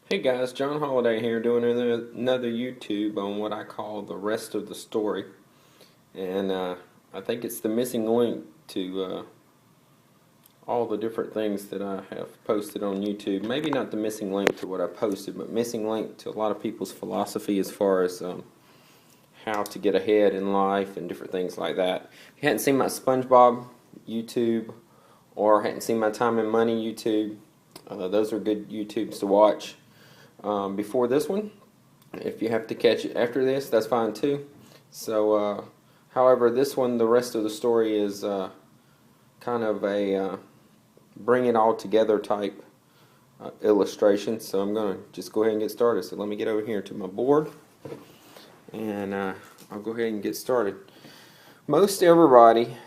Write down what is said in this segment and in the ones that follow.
Hey guys, John Holiday here doing another YouTube on what I call the rest of the story. And I think it's the missing link to all the different things that I have posted on YouTube. Maybe not the missing link to what I posted, but missing link to a lot of people's philosophy as far as how to get ahead in life and different things like that. If you hadn't seen my SpongeBob YouTube or hadn't seen my Time and Money YouTube, those are good YouTubes to watch. Before this one. If you have to catch it after this, that's fine too. So, however, this one, the rest of the story is kind of a bring it all together type illustration. So I'm going to just go ahead and get started. So let me get over here to my board and I'll go ahead and get started. Most everybody,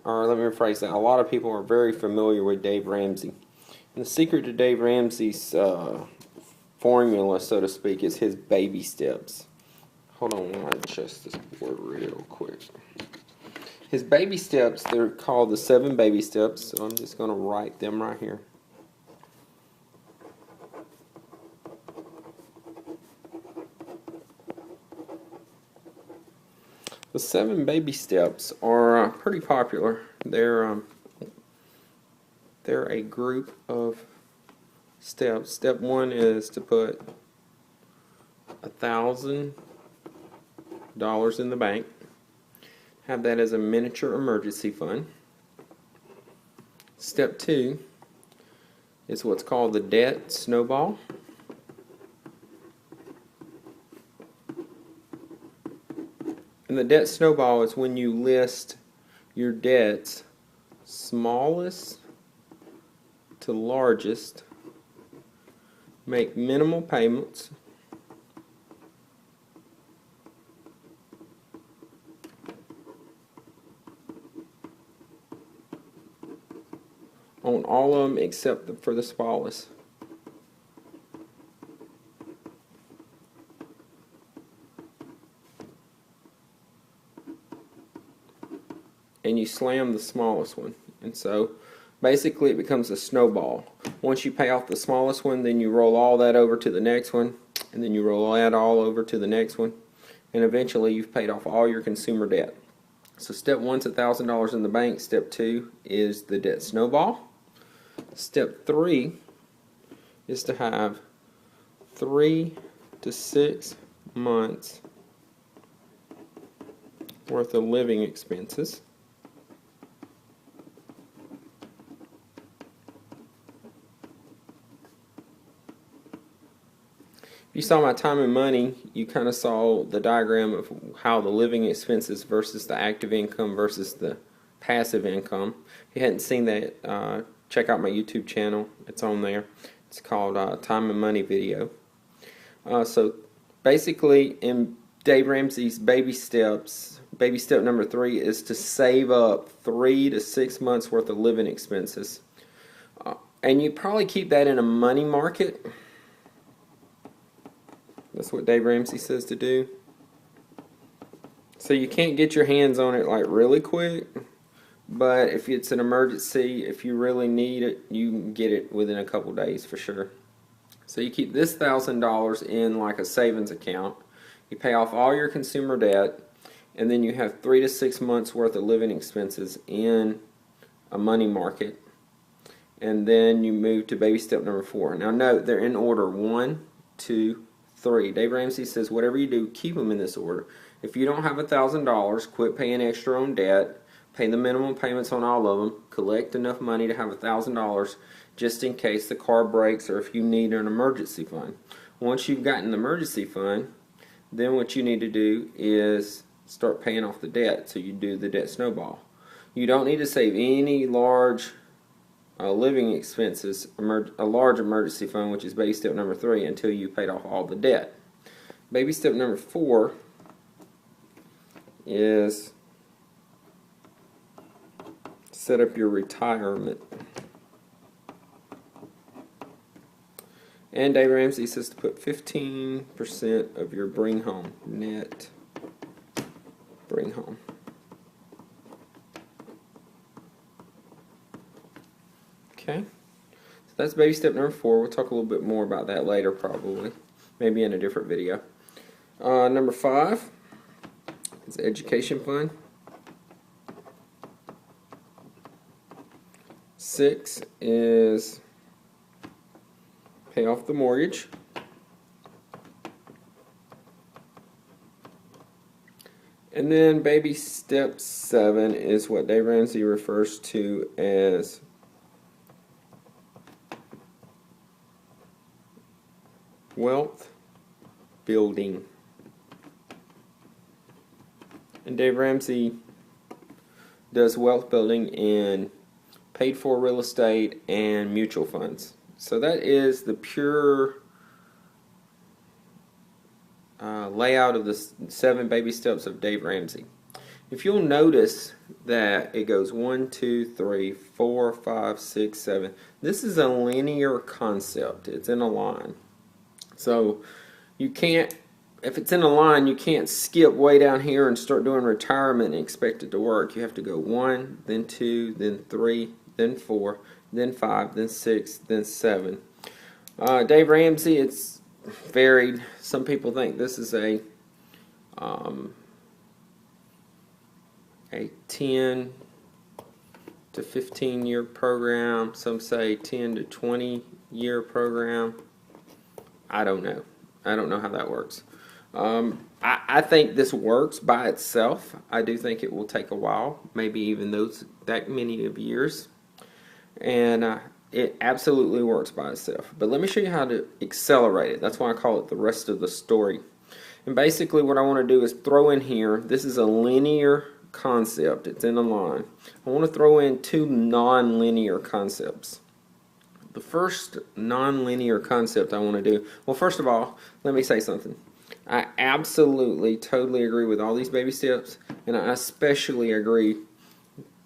or let me rephrase that, a lot of people are very familiar with Dave Ramsey. And the secret to Dave Ramsey's formula, so to speak, is his baby steps. Hold on while I adjust this board real quick. His baby steps, they're called the 7 baby steps, so I'm just going to write them right here. The 7 baby steps are pretty popular. They're a group of steps. Step 1 is to put $1,000 in the bank. Have that as a miniature emergency fund. Step 2 is what's called the debt snowball. And the debt snowball is when you list your debts smallest to largest, make minimal payments, on all of them except for the smallest. And you slam the smallest one. And so basically it becomes a snowball. Once you pay off the smallest one, then you roll all that over to the next one, and then you roll that all over to the next one, and eventually you've paid off all your consumer debt. So step 1 is $1,000 in the bank. Step 2 is the debt snowball. Step 3 is to have 3 to 6 months worth of living expenses. If you saw my Time and Money, you kind of saw the diagram of how the living expenses versus the active income versus the passive income. If you hadn't seen that, check out my YouTube channel. It's on there. It's called Time and Money Video. So basically, in Dave Ramsey's baby steps, baby step number 3 is to save up 3 to 6 months worth of living expenses. And you probably keep that in a money market. That's what Dave Ramsey says to do. So you can't get your hands on it like really quick, but if it's an emergency, if you really need it, you can get it within a couple days for sure. So you keep this $1,000 in like a savings account. You pay off all your consumer debt, and then you have 3 to 6 months worth of living expenses in a money market. And then you move to baby step number 4. Now note, they're in order 1, 2, 3. Dave Ramsey says whatever you do, keep them in this order. If you don't have $1,000, quit paying extra on debt, pay the minimum payments on all of them, collect enough money to have $1,000 just in case the car breaks or if you need an emergency fund. Once you've gotten the emergency fund, then what you need to do is start paying off the debt. So you do the debt snowball. You don't need to save any large living expenses, a large emergency fund, which is baby step number 3, until you paid off all the debt. Baby step number 4 is set up your retirement. And Dave Ramsey says to put 15% of your bring home, net bring home. Okay, that's baby step number 4. We'll talk a little bit more about that later, probably, maybe in a different video. Number 5 is education fund. 6 is pay off the mortgage. And then baby step 7 is what Dave Ramsey refers to as wealth building. And Dave Ramsey does wealth building in paid for real estate and mutual funds. So that is the pure layout of the 7 baby steps of Dave Ramsey. If you'll notice that it goes 1, 2, 3, 4, 5, 6, 7. This is a linear concept. It's in a line. So you can't, if it's in a line, you can't skip way down here and start doing retirement and expect it to work. You have to go 1, then 2, then 3, then 4, then 5, then 6, then 7. Dave Ramsey, it's varied. Some people think this is a 10 to 15 year program. Some say 10 to 20 year program. I don't know. I don't know how that works. I think this works by itself. I do think it will take a while, maybe even that many of years. And it absolutely works by itself. But let me show you how to accelerate it. That's why I call it the rest of the story. And basically what I want to do is throw in here, this is a linear concept. It's in a line. I want to throw in 2 non-linear concepts. The first non-linear concept I want to do, well, first of all, let me say something. I absolutely, totally agree with all these baby steps, and I especially agree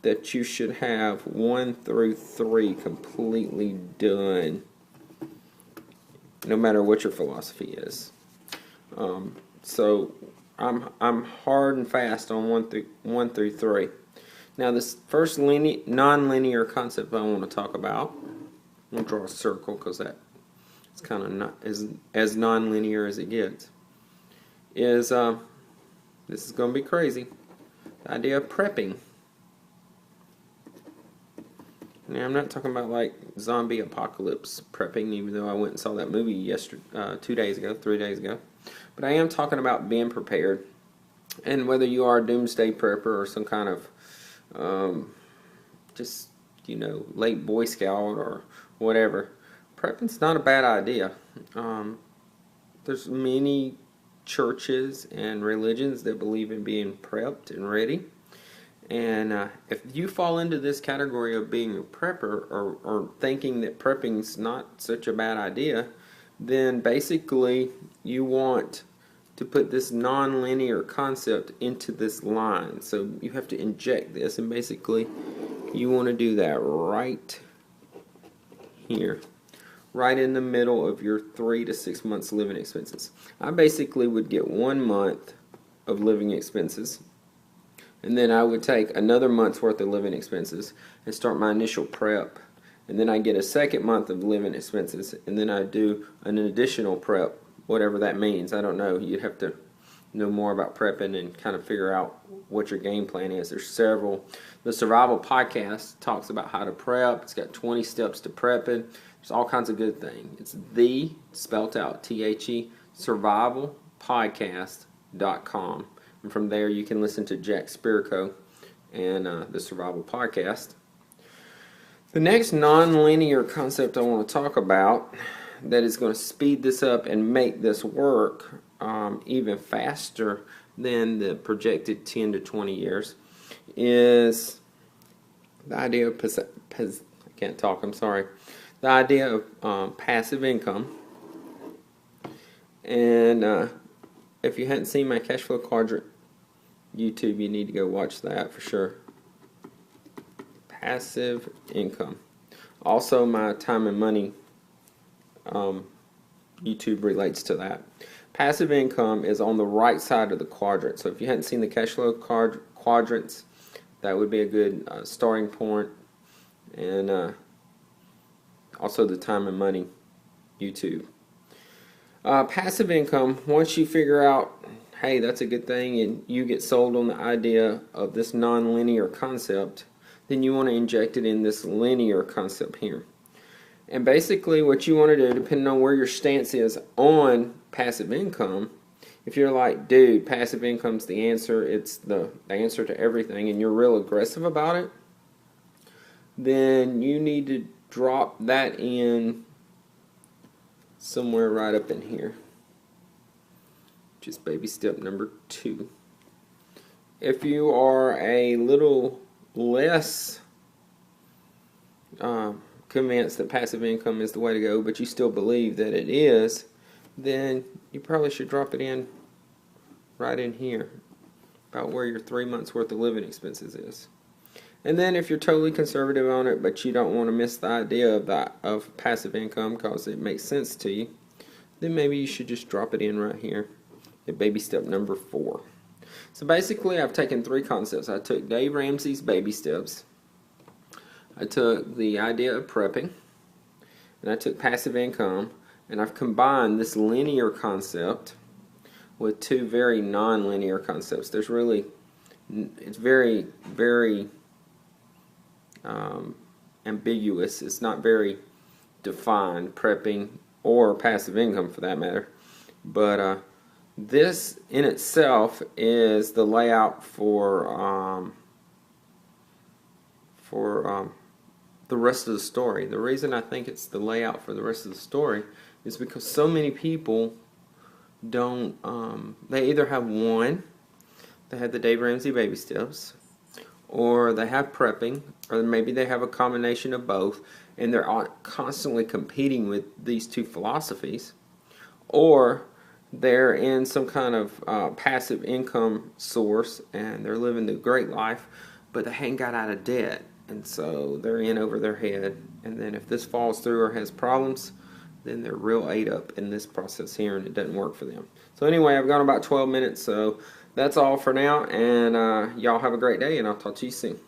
that you should have 1 through 3 completely done, no matter what your philosophy is. So I'm hard and fast on 1 through 3. Now this first non-linear concept I want to talk about, I'm going to draw a circle because it's kind of not as non-linear as it gets, is this is going to be crazy, the idea of prepping. Now I'm not talking about like zombie apocalypse prepping, even though I went and saw that movie 3 days ago. But I am talking about being prepared. And whether you are a doomsday prepper or some kind of just, late Boy Scout or whatever, prepping's not a bad idea. There's many churches and religions that believe in being prepped and ready. And if you fall into this category of being a prepper or thinking that prepping's not such a bad idea, then basically you want to put this non-linear concept into this line. So you have to inject this, and basically you want to do that right here, right in the middle of your 3 to 6 months living expenses. I basically would get 1 month of living expenses, and then I would take another month's worth of living expenses and start my initial prep. And then I get a second month of living expenses, and then I do an additional prep, whatever that means. I don't know. You'd have to know more about prepping and kind of figure out what your game plan is. There's several. The Survival Podcast talks about how to prep. It's got 20 steps to prepping. There's all kinds of good things. It's spelt out, THE, survivalpodcast.com. And from there you can listen to Jack Spirko and the Survival Podcast. The next non-linear concept I want to talk about that is going to speed this up and make this work even faster than the projected 10 to 20 years is the idea of the idea of passive income. And if you hadn't seen my cash flow quadrant YouTube, you need to go watch that for sure. Passive income. Also, my time and money YouTube relates to that. Passive income is on the right side of the quadrant. So if you hadn't seen the cash flow quadrants, that would be a good starting point. And also the time and money YouTube. Passive income, once you figure out, hey, that's a good thing, and you get sold on the idea of this non-linear concept, then you want to inject it in this linear concept here. And basically what you want to do, depending on where your stance is on passive income, if you're like, dude, passive income's the answer, it's the answer to everything, and you're real aggressive about it, then you need to drop that in somewhere right up in here. Just baby step number 2. If you are a little less convinced that passive income is the way to go, but you still believe that it is, then you probably should drop it in right in here, about where your 3 months worth of living expenses is. And then if you're totally conservative on it, but you don't want to miss the idea of passive income because it makes sense to you, then maybe you should just drop it in right here at baby step number 4. So basically I've taken 3 concepts. I took Dave Ramsey's baby steps, I took the idea of prepping, and I took passive income, and I've combined this linear concept with 2 very non-linear concepts. It's very, very ambiguous. It's not very defined, prepping or passive income for that matter. But this in itself is the layout for the rest of the story. The reason I think it's the layout for the rest of the story is because so many people don't, they either have one, they have the Dave Ramsey baby steps, or they have prepping, or maybe they have a combination of both, and they're constantly competing with these 2 philosophies, or they're in some kind of passive income source and they're living the great life, but they hadn't got out of debt, and so they're in over their head, and then if this falls through or has problems, then they're real ate up in this process here and it doesn't work for them. So anyway, I've gone about 12 minutes, so that's all for now, and y'all have a great day, and I'll talk to you soon.